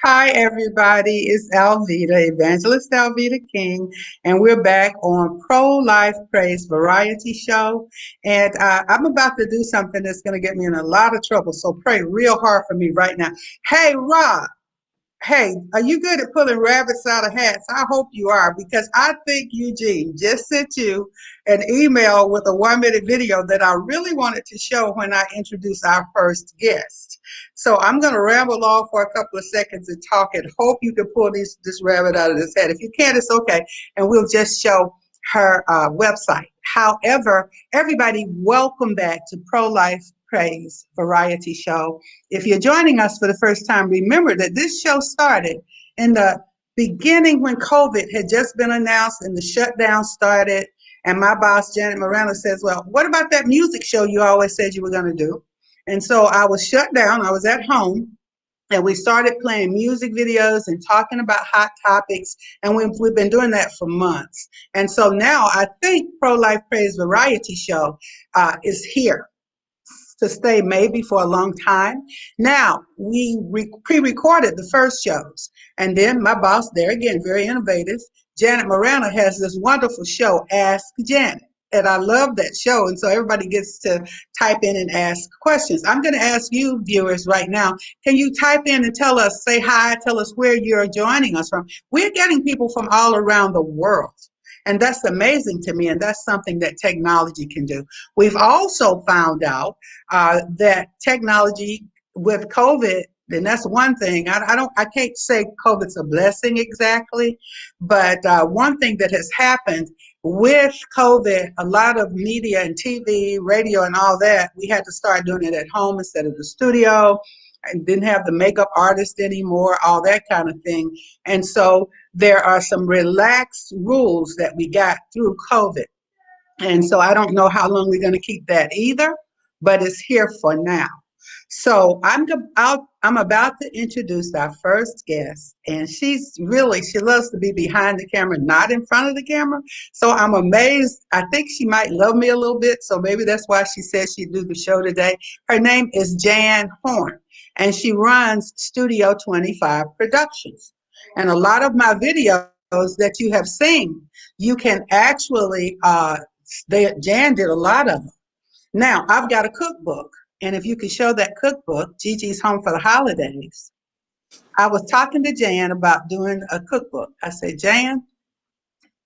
Hi, everybody. It's Alveda, Evangelist Alveda King, and we're back on Pro Life Praise Variety Show. And I'm about to do something that's going to get me in a lot of trouble, so pray real hard for me right now. Hey, Rob. Hey, are you good at pulling rabbits out of hats? I hope you are, because I think Eugene just sent you an email with a 1 minute video that I really wanted to show when I introduce our first guest. So I'm going to ramble on for a couple of seconds and talk and hope you can pull this rabbit out of this hat. If you can't, it's okay. And we'll just show her website. However, everybody, welcome back to Pro Life Praise Variety Show. If you're joining us for the first time, remember that this show started in the beginning when COVID had just been announced and the shutdown started. And my boss, Janet Moreno, says, well, what about that music show you always said you were going to do? And so I was shut down. I was at home. And we started playing music videos and talking about hot topics. And we've been doing that for months. And so now I think Pro Life Praise Variety Show is here to stay maybe for a long time. Now, we pre-recorded the first shows. And then my boss, there again, very innovative, Janet Morano, has this wonderful show, Ask Janet. And I love that show. And so everybody gets to type in and ask questions. I'm going to ask you, viewers, right now, can you type in and tell us, say hi, tell us where you're joining us from? We're getting people from all around the world. And that's amazing to me, and that's something that technology can do. We've also found out that technology with COVID, and that's one thing. I can't say COVID's a blessing exactly, but one thing that has happened with COVID, a lot of media and TV, radio, and all that, we had to start doing it at home instead of the studio. I didn't have the makeup artist anymore, all that kind of thing. And so there are some relaxed rules that we got through COVID. And so I don't know how long we're going to keep that either, but it's here for now. So I'm about to introduce our first guest, and she loves to be behind the camera, not in front of the camera. So I'm amazed. I think she might love me a little bit, so maybe that's why she said she'd do the show today. Her name is Jan Horn, and she runs Studio 25 Productions. And a lot of my videos that you have seen, you can actually, Jan did a lot of them. Now, I've got a cookbook. And if you could show that cookbook, Gigi's Home for the Holidays. I was talking to Jan about doing a cookbook. I said, Jan,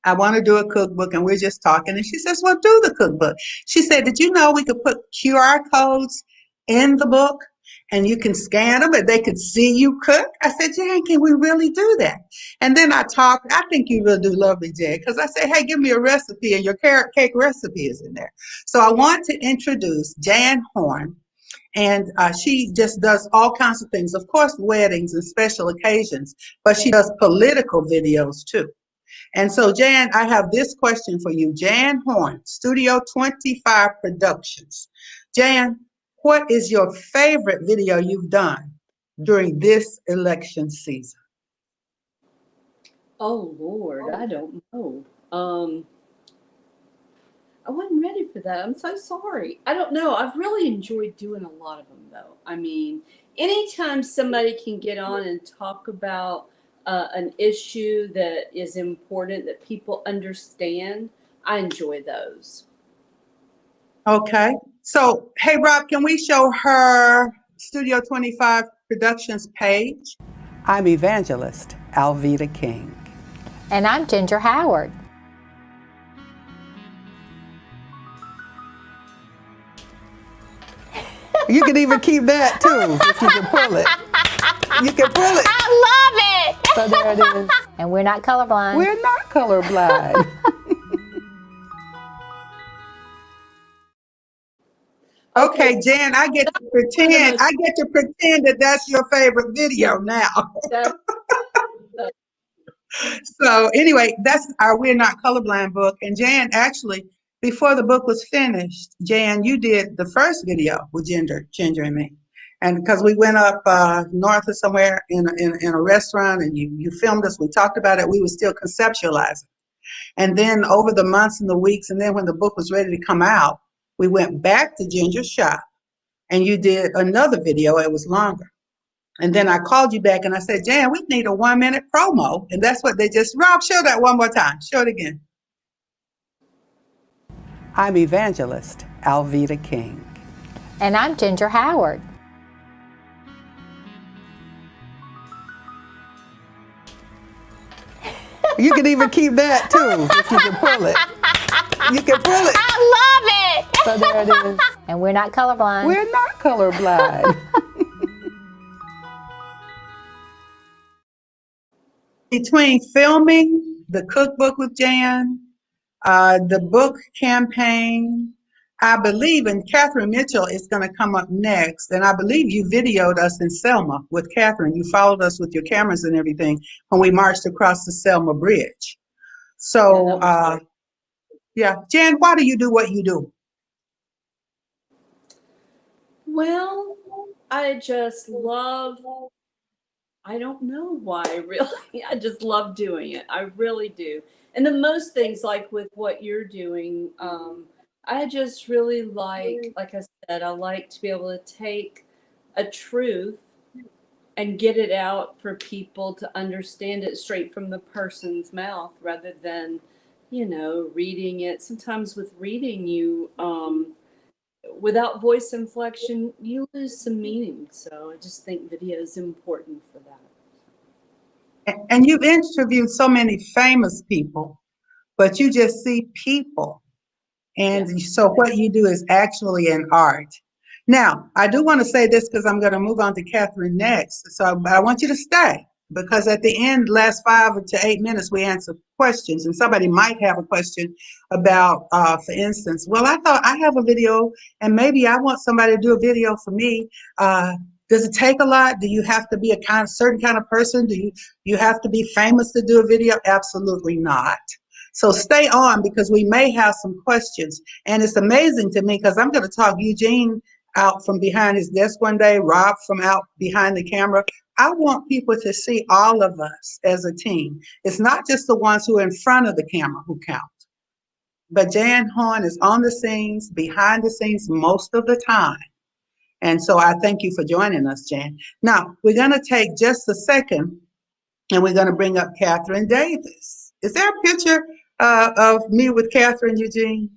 I want to do a cookbook, and we're just talking. And she says, well, do the cookbook. She said, did you know we could put QR codes in the book and you can scan them and they could see you cook? I said, Jan, can we really do that? And then I think you will do lovely, Jan, because I said, hey, give me a recipe, and your carrot cake recipe is in there. So I want to introduce Jan Horn. And she just does all kinds of things, of course, weddings and special occasions, but she does political videos too. And so, Jan, I have this question for you. Jan Horn, Studio 25 Productions. Jan, what is your favorite video you've done during this election season? Oh, Lord, I don't know. I wasn't ready for that. I'm so sorry. I don't know. I've really enjoyed doing a lot of them, though. I mean, anytime somebody can get on and talk about an issue that is important that people understand, I enjoy those. Okay. So, hey, Rob, can we show her Studio 25 Productions page? I'm Evangelist Alveda King. And I'm Ginger Howard. You can even keep that too, if you can pull it. You can pull it. I love it. So there it is. And we're not colorblind. We're not colorblind. Okay, Jan, I get to pretend that that's your favorite video now. So anyway, that's our We're Not Colorblind book. And Jan, actually, before the book was finished, Jan, you did the first video with Ginger and me. And because we went up north of somewhere in a restaurant, and you filmed us, we talked about it, we were still conceptualizing. And then over the months and the weeks, and then when the book was ready to come out, we went back to Ginger's shop, and you did another video. It was longer. And then I called you back and I said, Jan, we need a 1 minute promo. And that's what they just, Rob, show that one more time. Show it again. I'm evangelist Alveda King. And I'm Ginger Howard. You can even keep that too, if you can pull it. You can pull it. I love it! So there it is. And we're not colorblind. We're not colorblind. Between filming the cookbook with Jan, the book campaign, I believe, and Catherine Mitchell is going to come up next. And I believe you videoed us in Selma with Catherine. You followed us with your cameras and everything when we marched across the Selma Bridge. So, yeah, Jan, why do you do what you do? Well, I just love, I don't know why, really. I just love doing it. I really do. And the most things, like with what you're doing, I just really like I said, I like to be able to take a truth and get it out for people to understand it straight from the person's mouth rather than, reading it. Sometimes with reading, without voice inflection, you lose some meaning. So I just think video is important for that. And you've interviewed so many famous people, but you just see people. And so what you do is actually an art. Now, I do want to say this because I'm going to move on to Catherine next. So, but I want you to stay because at the end, last 5 to 8 minutes, we answer questions. And somebody might have a question about, for instance, well, I thought I have a video and maybe I want somebody to do a video for me. Does it take a lot? Do you have to be a certain kind of person? Do you have to be famous to do a video? Absolutely not. So stay on because we may have some questions. And it's amazing to me because I'm going to talk Eugene out from behind his desk one day, Rob from out behind the camera. I want people to see all of us as a team. It's not just the ones who are in front of the camera who count. But Jan Horn is on the scenes, behind the scenes most of the time. And so I thank you for joining us, Jan. Now, we're going to take just a second and we're going to bring up Catherine Davis. Is there a picture of me with Catherine, Eugene?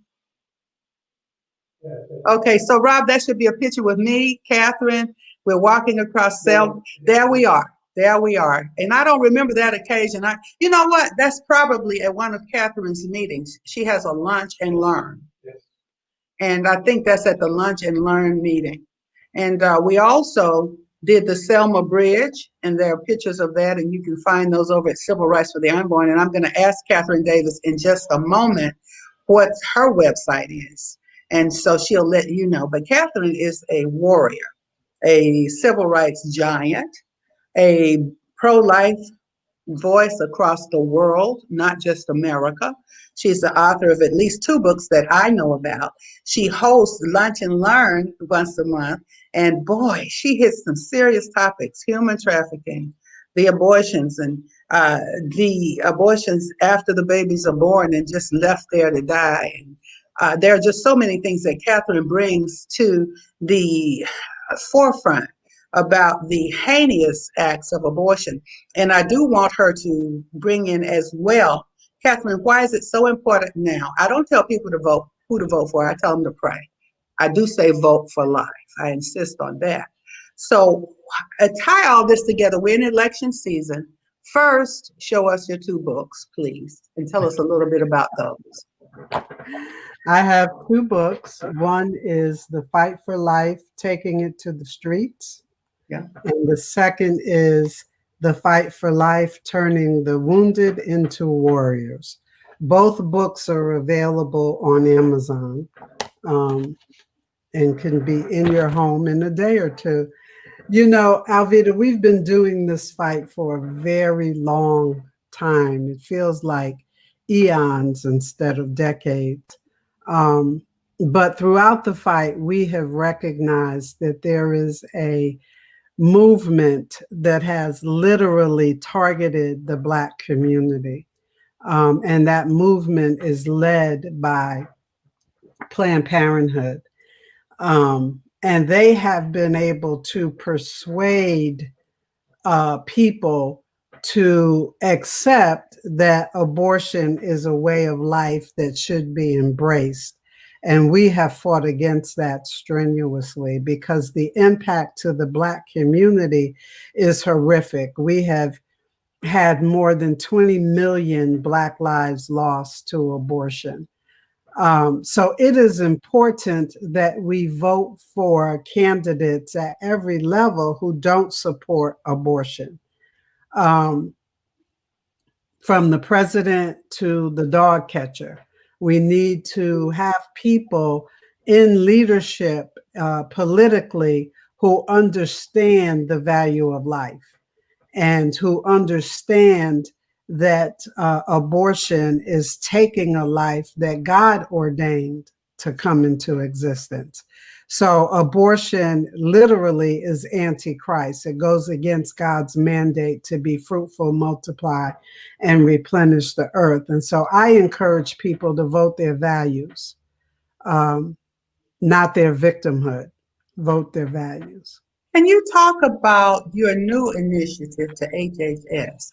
Okay, so Rob, that should be a picture with me, Catherine. We're walking across Selma. There we are. There we are. And I don't remember that occasion. You know what? That's probably at one of Catherine's meetings. She has a lunch and learn. Yes. And I think that's at the lunch and learn meeting. And we also did the Selma Bridge, and there are pictures of that, and you can find those over at Civil Rights for the Unborn. And I'm going to ask Catherine Davis in just a moment what her website is. And so she'll let you know. But Catherine is a warrior, a civil rights giant, a pro-life voice across the world, not just America. She's the author of at least 2 books that I know about. She hosts Lunch and Learn once a month. And boy, she hits some serious topics: human trafficking, the abortions, and the abortions after the babies are born and just left there to die. And there are just so many things that Catherine brings to the forefront about the heinous acts of abortion. And I do want her to bring in as well, Catherine, why is it so important now? I don't tell people to vote, who to vote for. I tell them to pray. I do say vote for life. I insist on that. So tie all this together. We're in election season. First, show us your 2 books, please, and tell us a little bit about those. I have 2 books. One is The Fight for Life, Taking It to the Streets. Yeah. And the second is The Fight for Life, Turning the Wounded into Warriors. Both books are available on Amazon and can be in your home in a day or 2. You know, Alveda, we've been doing this fight for a very long time. It feels like eons instead of decades. But throughout the fight, we have recognized that there is a movement that has literally targeted the Black community. And that movement is led by Planned Parenthood. And they have been able to persuade people to accept that abortion is a way of life that should be embraced. And we have fought against that strenuously because the impact to the Black community is horrific. We have had more than 20 million Black lives lost to abortion. So it is important that we vote for candidates at every level who don't support abortion. Um, from the president to the dog catcher. We need to have people in leadership politically who understand the value of life and who understand that abortion is taking a life that God ordained to come into existence. So abortion literally is antichrist. It goes against God's mandate to be fruitful, multiply, and replenish the earth. And so I encourage people to vote their values, not their victimhood. Vote their values. Can you talk about your new initiative to HHS?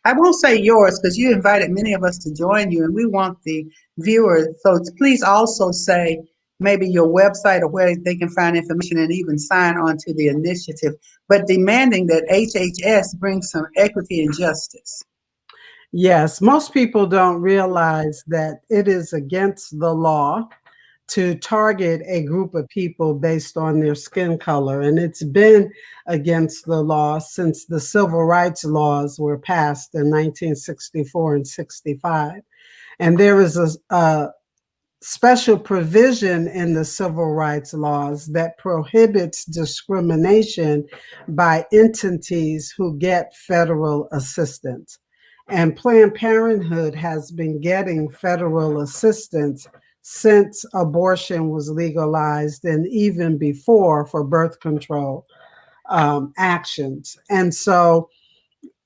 I won't say yours because you invited many of us to join you, and we want the viewers. So please also say maybe your website or where they can find information and even sign on to the initiative, but demanding that HHS bring some equity and justice. Yes, most people don't realize that it is against the law to target a group of people based on their skin color. And it's been against the law since the civil rights laws were passed in 1964 and 65. And there is a special provision in the civil rights laws that prohibits discrimination by entities who get federal assistance. And Planned Parenthood has been getting federal assistance since abortion was legalized and even before for birth control actions. And so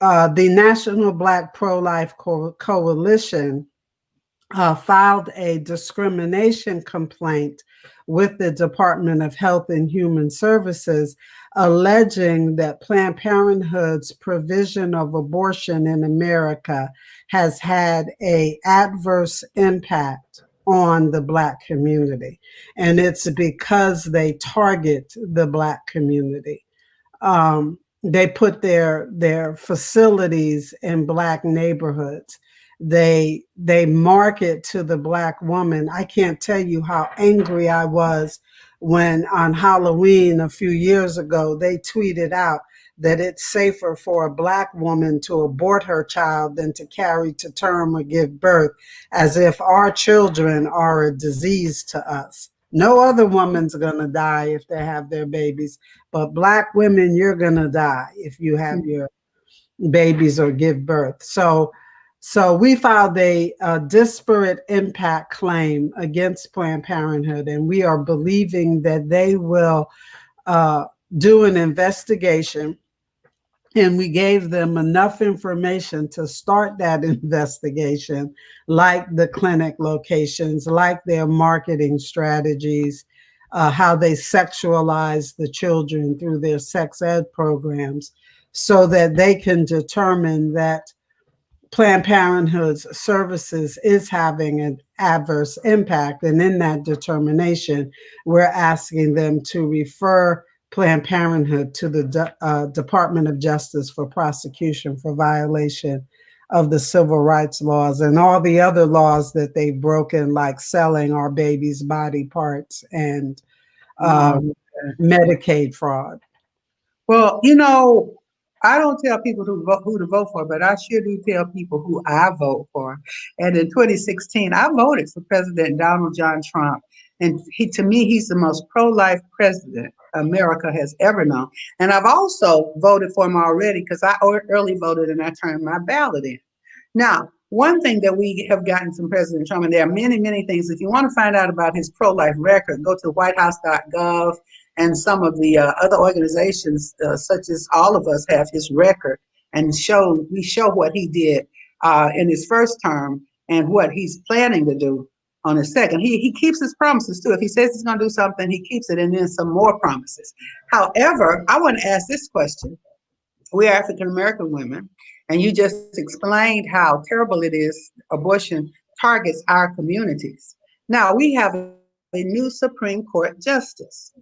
the National Black Pro-Life Coalition filed a discrimination complaint with the Department of Health and Human Services, alleging that Planned Parenthood's provision of abortion in America has had an adverse impact on the Black community. And it's because they target the Black community. They put their facilities in Black neighborhoods. They market to the Black woman. I can't tell you how angry I was when on Halloween a few years ago, they tweeted out that it's safer for a Black woman to abort her child than to carry to term or give birth, as if our children are a disease to us. No other woman's gonna die if they have their babies, but Black women, you're gonna die if you have your babies or give birth. So we filed a disparate impact claim against Planned Parenthood, and we are believing that they will do an investigation. And we gave them enough information to start that investigation, like the clinic locations, like their marketing strategies, how they sexualize the children through their sex ed programs, so that they can determine that Planned Parenthood's services is having an adverse impact. And in that determination, we're asking them to refer Planned Parenthood to the Department of Justice for prosecution for violation of the civil rights laws and all the other laws that they've broken, like selling our babies' body parts and Medicaid fraud. Well, I don't tell people who to vote for, but I sure do tell people who I vote for. And in 2016, I voted for President Donald John Trump. And to me, he's the most pro-life president America has ever known. And I've also voted for him already because I early voted and I turned my ballot in. Now, one thing that we have gotten from President Trump, and there are many, many things, if you want to find out about his pro-life record, go to whitehouse.gov and some of the other organizations, such as All of Us, have his record and we show what he did in his first term and what he's planning to do on his second. He keeps his promises too. If he says he's going to do something, he keeps it, and then some more promises. However, I want to ask this question. we are African American women, and you just explained how terrible it is abortion targets our communities. Now, we have a new Supreme Court justice.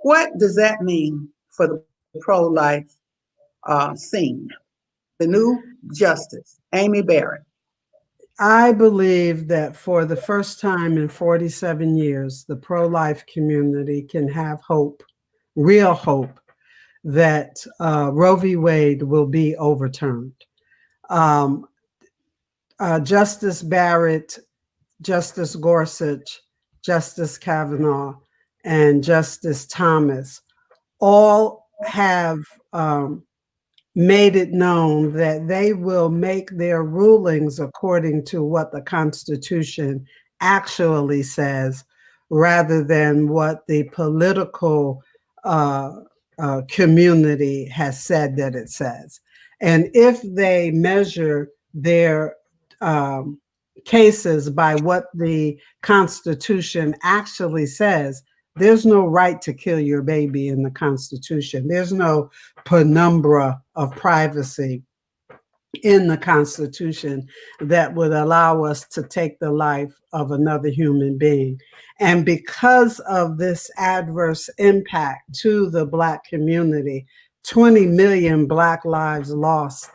What does that mean for the pro-life scene? The new justice, Amy Barrett. I believe that for the first time in 47 years, the pro life community can have hope, real hope, that Roe v. Wade will be overturned. Um, Justice Barrett, Justice Gorsuch, Justice Kavanaugh, and Justice Thomas all have made it known that they will make their rulings according to what the Constitution actually says, rather than what the political community has said that it says. And if they measure their cases by what the Constitution actually says, there's no right to kill your baby in the Constitution. There's no penumbra of privacy in the Constitution that would allow us to take the life of another human being. And because of this adverse impact to the Black community, 20 million Black lives lost,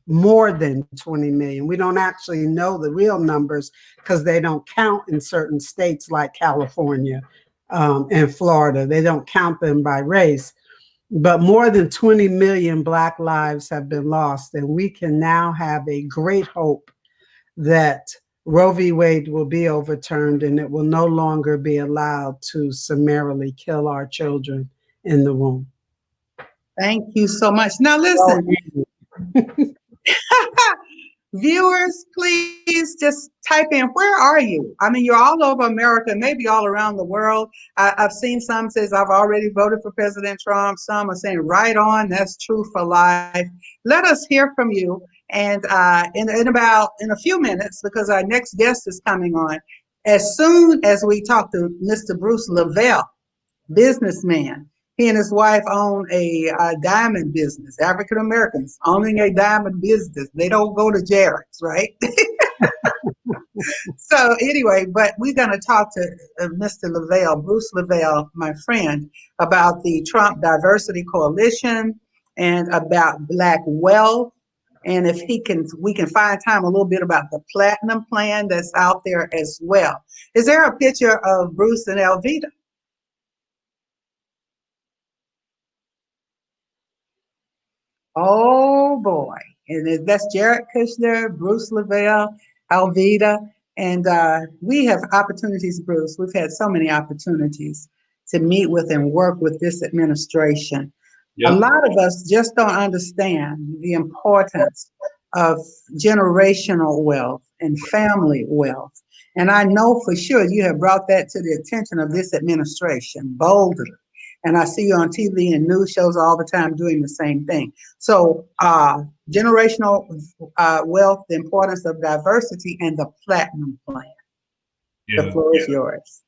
more than 20 million. We don't actually know the real numbers because they don't count in certain states like California and Florida. They don't count them by race. But more than 20 million Black lives have been lost, and we can now have a great hope that Roe v. Wade will be overturned and it will no longer be allowed to summarily kill our children in the womb. Thank you so much. Now listen, viewers, please just type in, where are you? I mean, you're all over America, maybe all around the world. I've seen some says, I've already voted for President Trump. Some are saying, right on, that's true for life. Let us hear from you. And in a few minutes, because our next guest is coming on, as soon as we talk to Mr. Bruce Lavelle, businessman, he and his wife own a diamond business. African Americans owning a diamond business. They don't go to Jared's, right? So anyway, but we're going to talk to Mr. Lavelle, Bruce Lavelle, my friend, about the Trump Diversity Coalition and about Black wealth. And if we can find time a little bit about the Platinum Plan that's out there as well. Is there a picture of Bruce and Alveda? Oh boy. And that's Jared Kushner, Bruce Lavelle, Alveda. And we have opportunities, Bruce. We've had so many opportunities to meet with and work with this administration. Yep. A lot of us just don't understand the importance of generational wealth and family wealth. And I know for sure you have brought that to the attention of this administration boldly. And I see you on TV and news shows all the time doing the same thing. So generational wealth, the importance of diversity, and the Platinum Plan. Yeah, the floor is yours.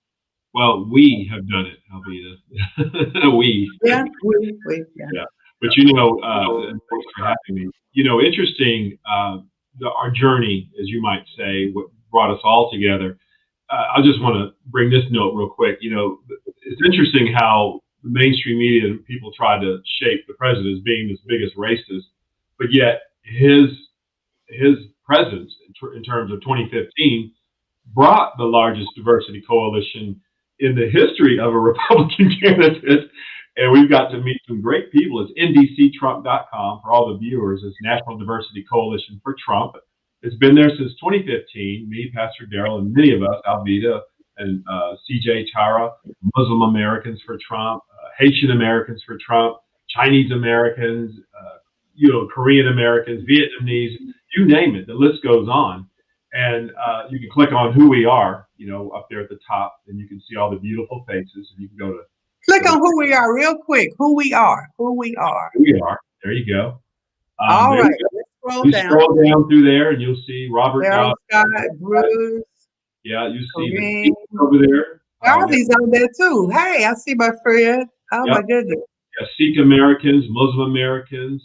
Well, we have done it, Alveda. we. Yeah, yeah. But thanks for having me. Interesting, our journey, as you might say, what brought us all together. I just want to bring this note real quick. It's interesting how the mainstream media and people try to shape the president as being this biggest racist, but yet his presence in terms of 2015 brought the largest diversity coalition in the history of a Republican candidate. And we've got to meet some great people. It's ndctrump.com for all the viewers. It's National Diversity Coalition for Trump. It's been there since 2015. Me, Pastor Darrell, and many of us, Alveda and CJ Tara, Muslim Americans for Trump, Haitian Americans for Trump, Chinese Americans, Korean Americans, Vietnamese, you name it. The list goes on. And you can click on who we are, up there at the top, and you can see all the beautiful faces. And you can go to click on who we are real quick. Who we are. We are. There you go. All right. Let's scroll down through there, and you'll see Robert Scott, Bruce. Yeah, you see over there. Garvey's on there too. Hey, I see my friend. Oh, yep. My goodness. Yeah, Sikh Americans, Muslim Americans,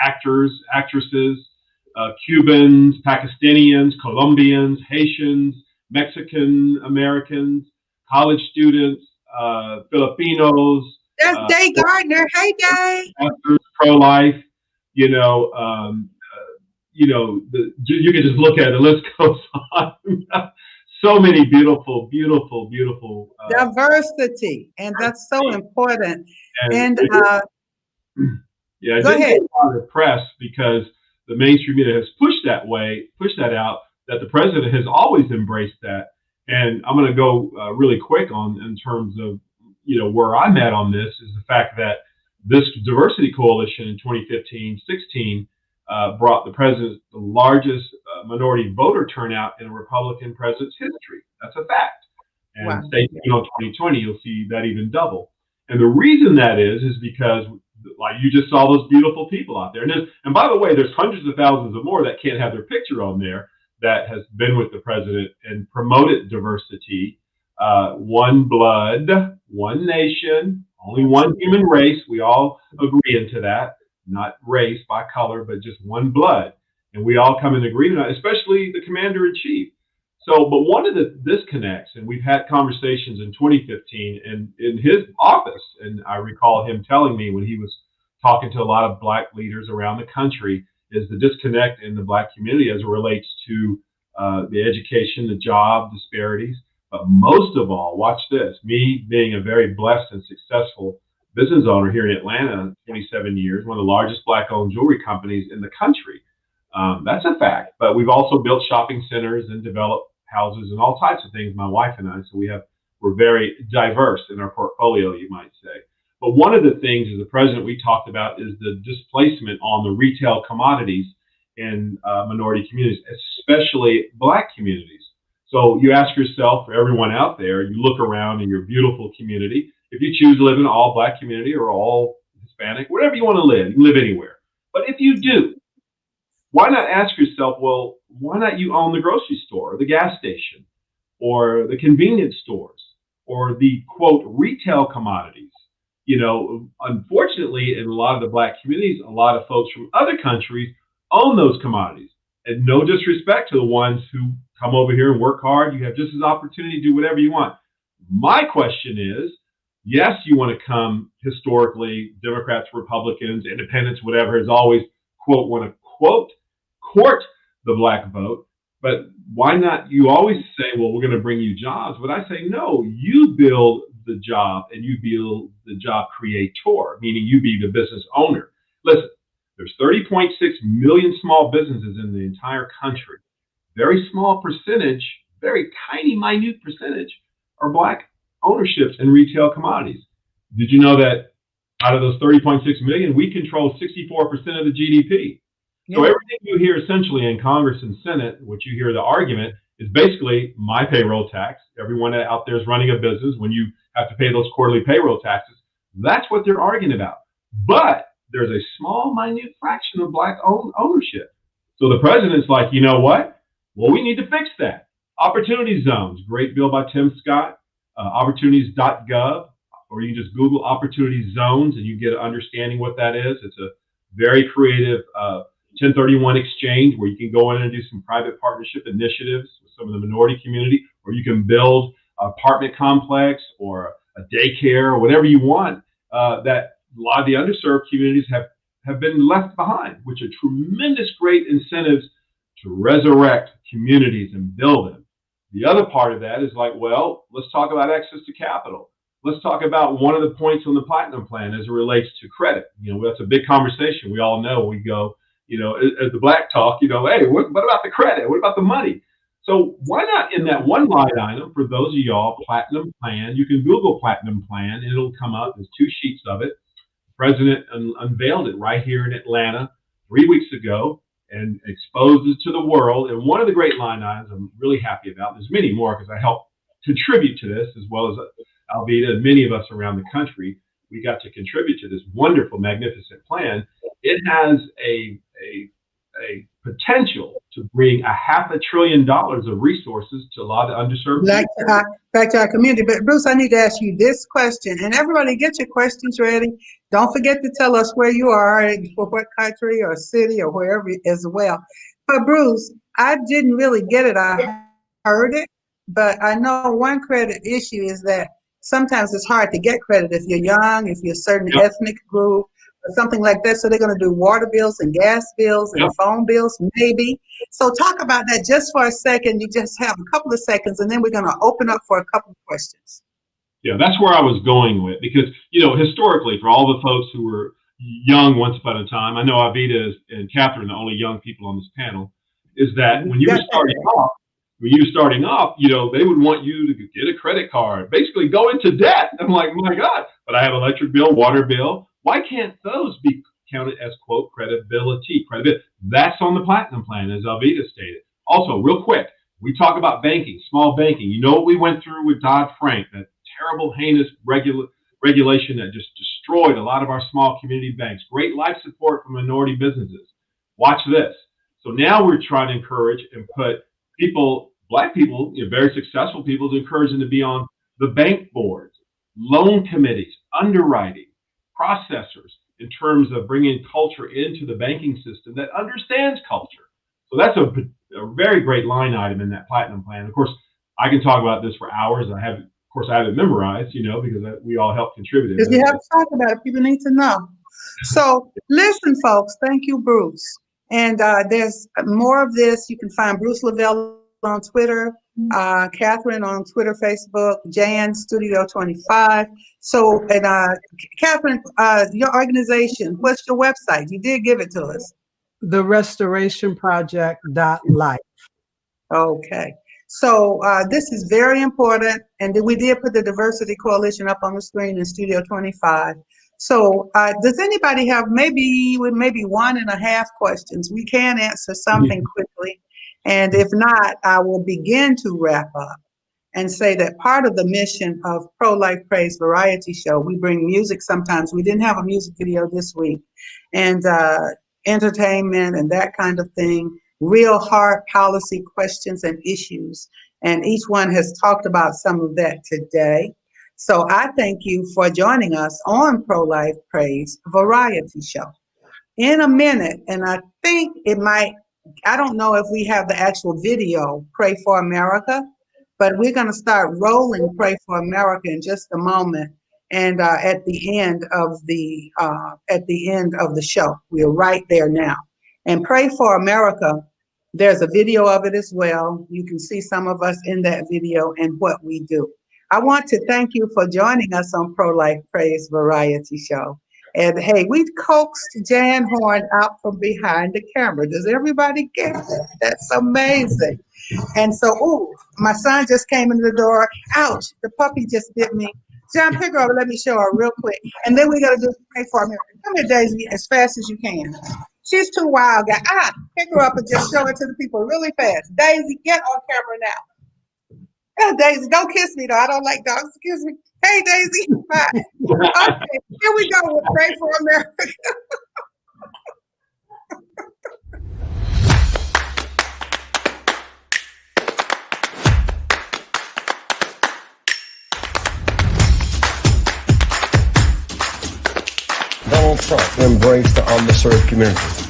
actors, actresses, Cubans, Pakistanians, Colombians, Haitians, Mexican Americans, college students, Filipinos, That's Day Gardner. Hey, Day. pastors, pro-life. You know, you can just look at it. The list goes on. So many beautiful, beautiful, beautiful. Diversity, and that's so important. And yeah, it go didn't ahead. get a lot of press because the mainstream media has pushed that out, that the president has always embraced that. And I'm going to go really quick on in terms of, where I'm at on this is the fact that this diversity coalition in 2015-16 brought the president the largest minority voter turnout in a Republican president's history. That's a fact. And Wow. stay tuned on 2020, you'll see that even double. And the reason that is because, like, you just saw those beautiful people out there. And by the way, there's hundreds of thousands of more that can't have their picture on there that has been with the president and promoted diversity. One blood, one nation, only one human race. We all agree into that. Not race by color, but just one blood. And we all come in agreement, especially the commander in chief. So, but one of the disconnects, and we've had conversations in 2015 and in his office, and I recall him telling me when he was talking to a lot of Black leaders around the country, is the disconnect in the Black community as it relates to the education, the job disparities. But most of all, watch this, me being a very blessed and successful business owner here in Atlanta, 27 years, one of the largest Black-owned jewelry companies in the country. That's a fact. But we've also built shopping centers and developed houses and all types of things, my wife and I. So we're very diverse in our portfolio, you might say. But one of the things as the president we talked about is the displacement on the retail commodities in minority communities, especially Black communities. So you ask yourself, for everyone out there, you look around in your beautiful community, if you choose to live in an all Black community or all Hispanic, wherever you want to live, you can live anywhere. But if you do, why not ask yourself, well, why not you own the grocery store or the gas station or the convenience stores or the, quote, retail commodities? Unfortunately, in a lot of the Black communities, a lot of folks from other countries own those commodities. And no disrespect to the ones who come over here and work hard. You have just as opportunity to do whatever you want. My question is, yes, you want to come historically, Democrats, Republicans, independents, whatever, has always, quote, want to, quote, court the Black vote. But why not? You always say, well, we're going to bring you jobs. But I say, no, you build the job and you build the job creator, meaning you be the business owner. Listen, there's 30.6 million small businesses in the entire country. Very small percentage, very tiny, minute percentage are Black ownerships in retail commodities. Did you know that out of those 30.6 million, we control 64% of the GDP? So everything you hear essentially in Congress and Senate, what you hear the argument is basically my payroll tax. Everyone out there is running a business. When you have to pay those quarterly payroll taxes, that's what they're arguing about. But there's a small, minute fraction of Black ownership. So the president's like, you know what? Well, we need to fix that. Opportunity zones, great bill by Tim Scott, opportunities.gov, or you can just Google opportunity zones and you get an understanding what that is. It's a very creative 1031 exchange where you can go in and do some private partnership initiatives with some of the minority community, or you can build an apartment complex or a daycare or whatever you want that a lot of the underserved communities have been left behind, which are tremendous great incentives to resurrect communities and build them. The other part of that is like, well, let's talk about access to capital. Let's talk about one of the points on the Platinum Plan as it relates to credit. That's a big conversation. We all know we go, as the Black talk, hey, what about the credit? What about the money? So why not in that one line item for those of y'all, Platinum Plan, you can Google Platinum Plan and it'll come up. There's 2 sheets of it. The president unveiled it right here in Atlanta 3 weeks ago and exposed it to the world. And one of the great line items I'm really happy about, there's many more because I helped contribute to this as well as Alveda and many of us around the country, we got to contribute to this wonderful, magnificent plan. It has a a potential to bring $500 billion of resources to a lot of underserved Back people. to, back to our community. But Bruce, I need to ask you this question, and everybody get your questions ready. Don't forget to tell us where you are, for what country or city or wherever as well. But Bruce, I didn't really get it. I heard it, but I know one credit issue is that sometimes it's hard to get credit if you're young, if you're a certain Yep. ethnic group, or something like that. So they're going to do water bills and gas bills and Yep. phone bills, maybe. So talk about that just for a second. You just have a couple of seconds, and then we're going to open up for a couple of questions. Yeah, that's where I was going with, because, historically, for all the folks who were young once upon a time, I know Alveda and Catherine, the only young people on this panel, is that when you were starting off, they would want you to get a credit card, basically go into debt. I'm like, my God, but I have electric bill, water bill. Why can't those be counted as, quote, credibility? That's on the Platinum Plan, as Alveda stated. Also, real quick, we talk about banking, small banking. You know what we went through with Dodd-Frank, that terrible, heinous regulation that just destroyed a lot of our small community banks. Great life support for minority businesses. Watch this. So now we're trying to encourage and put people, Black people, very successful people, to encourage them to be on the bank boards, loan committees, underwriting, processors, in terms of bringing culture into the banking system that understands culture. So that's a very great line item in that Platinum Plan. Of course, I can talk about this for hours. I have it memorized, because we all help contribute. Because you have to talk about it. People need to know. So listen, folks. Thank you, Bruce. And there's more of this. You can find Bruce Lavelle on Twitter, Catherine on Twitter, Facebook, Jan Studio 25. So, and Catherine, your organization, what's your website? You did give it to us. The restorationproject.life. Okay. So this is very important, and we did put the Diversity Coalition up on the screen in Studio 25. So does anybody have maybe 1.5 questions? We can answer something quickly, and if not, I will begin to wrap up and say that part of the mission of Pro-Life Praise Variety Show, we bring music sometimes. We didn't have a music video this week, and entertainment and that kind of thing. Real hard policy questions and issues. And each one has talked about some of that today. So I thank you for joining us on Pro-Life Praise Variety Show. In a minute, and I think I don't know if we have the actual video, Pray for America, but we're going to start rolling Pray for America in just a moment. And at the end of the show, we're right there now. And Pray for America, there's a video of it as well. You can see some of us in that video and what we do. I want to thank you for joining us on Pro-Life Praise Variety Show. And hey, we coaxed Jan Horn out from behind the camera. Does everybody get that? That's amazing. And so, my son just came into the door. Ouch, the puppy just bit me. John, pick her up and let me show her real quick. And then we're going to do Pray for America. Come here, Daisy, as fast as you can. She's too wild, guy. Pick her up and just show it to the people really fast. Daisy, get on camera now. Oh, Daisy, don't kiss me, though. I don't like dogs. Excuse me. Hey, Daisy. Bye. Okay, here we go with Pray for America. Donald Trump embraced the underserved community.